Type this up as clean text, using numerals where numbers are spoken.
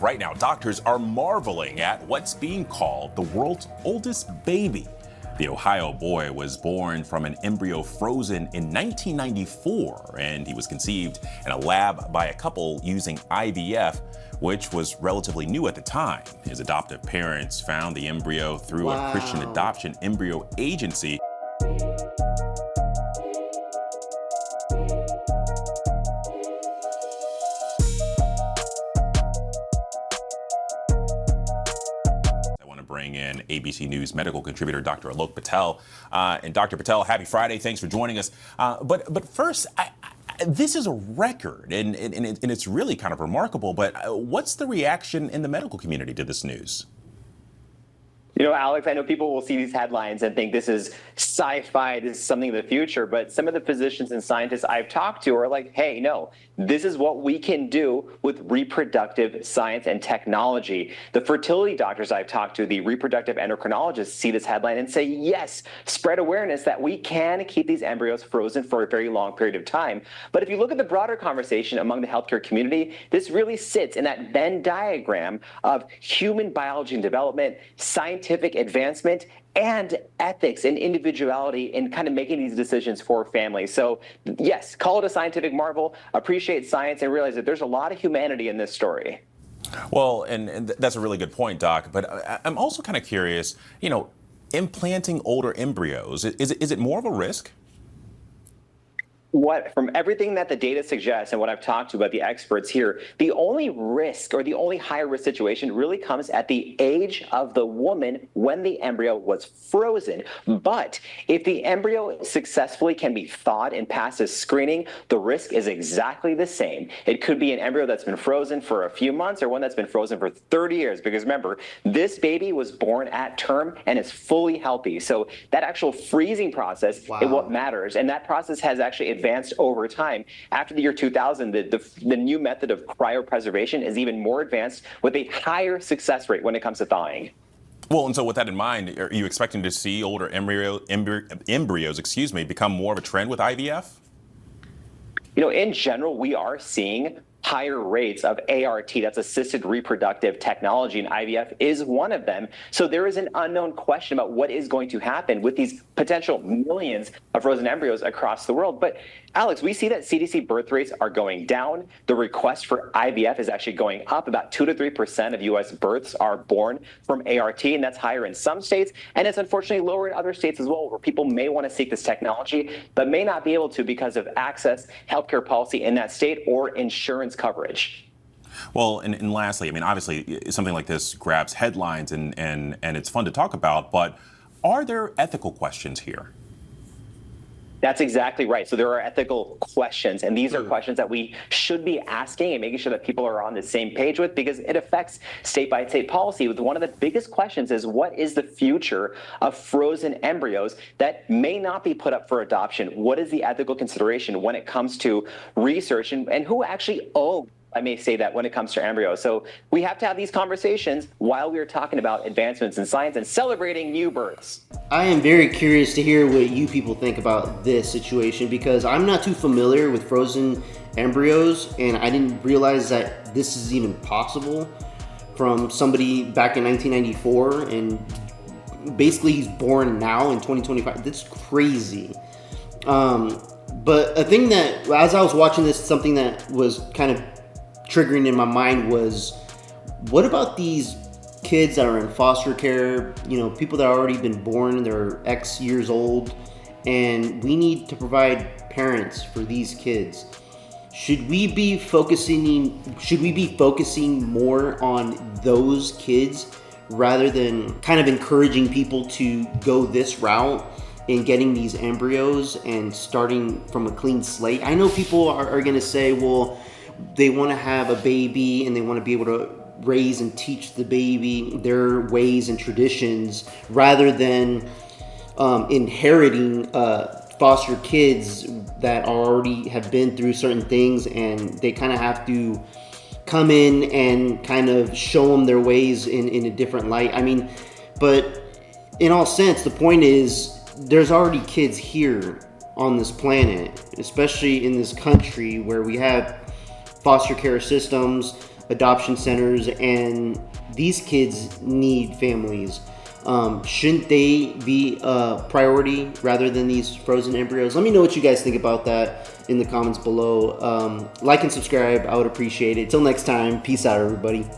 Right now, doctors are marveling at what's being called the world's oldest baby. The Ohio boy was born from an embryo frozen in 1994, and he was conceived in a lab by a couple using IVF, which was relatively new at the time. His adoptive parents found the embryo through a Christian adoption embryo agency. Bring in ABC News medical contributor Dr. Alok Patel. And Dr. Patel, happy Friday. Thanks for joining us. But first, this is a record, and it's really kind of remarkable. But what's the reaction in the medical community to this news? You know, Alex, I know people will see these headlines and think this is sci-fi, this is something of the future, but some of the physicians and scientists I've talked to are like, hey, no, this is what we can do with reproductive science and technology. The fertility doctors I've talked to, the reproductive endocrinologists, see this headline and say, yes, spread awareness that we can keep these embryos frozen for a very long period of time. But if you look at the broader conversation among the healthcare community, this really sits in that Venn diagram of human biology and development, scientific advancement, and ethics and individuality in kind of making these decisions for families. So yes, call it a scientific marvel, appreciate science, and realize that there's a lot of humanity in this story. Well, and that's a really good point, Doc. But I'm also kind of curious, implanting older embryos, is it more of a risk? From everything that the data suggests and what I've talked to about the experts here, the only risk or the only higher risk situation really comes at the age of the woman when the embryo was frozen. But if the embryo successfully can be thawed and passes screening, the risk is exactly the same. It could be an embryo that's been frozen for a few months or one that's been frozen for 30 years. Because remember, this baby was born at term and is fully healthy. So that actual freezing process is what matters. And that process has actually advanced over time. After the year 2000, the new method of cryopreservation is even more advanced with a higher success rate when it comes to thawing. Well, and so with that in mind, are you expecting to see older embryos, become more of a trend with IVF? You know, in general, we are seeing higher rates of ART, that's assisted reproductive technology, and IVF is one of them. So there is an unknown question about what is going to happen with these potential millions of frozen embryos across the world. But Alex, we see that CDC birth rates are going down. The request for IVF is actually going up. About 2 to 3% of U.S. births are born from ART, and that's higher in some states. And it's unfortunately lower in other states as well, where people may want to seek this technology, but may not be able to because of access, healthcare policy in that state, or insurance coverage. Well, and lastly, I mean, obviously, something like this grabs headlines and it's fun to talk about, but are there ethical questions here? That's exactly right. So there are ethical questions, and these are questions that we should be asking and making sure that people are on the same page with, because it affects state-by-state policy. One of the biggest questions is, what is the future of frozen embryos that may not be put up for adoption? What is the ethical consideration when it comes to research, and who actually owns, I may say, that when it comes to embryos? So we have to have these conversations while we are talking about advancements in science and celebrating new births. I am very curious to hear what you people think about this situation, because I'm not too familiar with frozen embryos, and I didn't realize that this is even possible from somebody back in 1994, and basically he's born now in 2025. That's crazy. But a thing that, as I was watching this, something that was kind of triggering in my mind was, what about these kids that are in foster care, people that are already been born, they're X years old, and we need to provide parents for these kids. Should we be focusing more on those kids rather than kind of encouraging people to go this route in getting these embryos and starting from a clean slate? I know people are going to say, well, they want to have a baby and they want to be able to raise and teach the baby their ways and traditions rather than inheriting foster kids that already have been through certain things, and they kind of have to come in and kind of show them their ways in a different light. I mean, but in all sense, the point is there's already kids here on this planet, especially in this country where we have foster care systems. adoption centers, and these kids need families. Shouldn't they be a priority rather than these frozen embryos? Let me know what you guys think about that in the comments below. Like and subscribe, I would appreciate it. Till next time, peace out, everybody.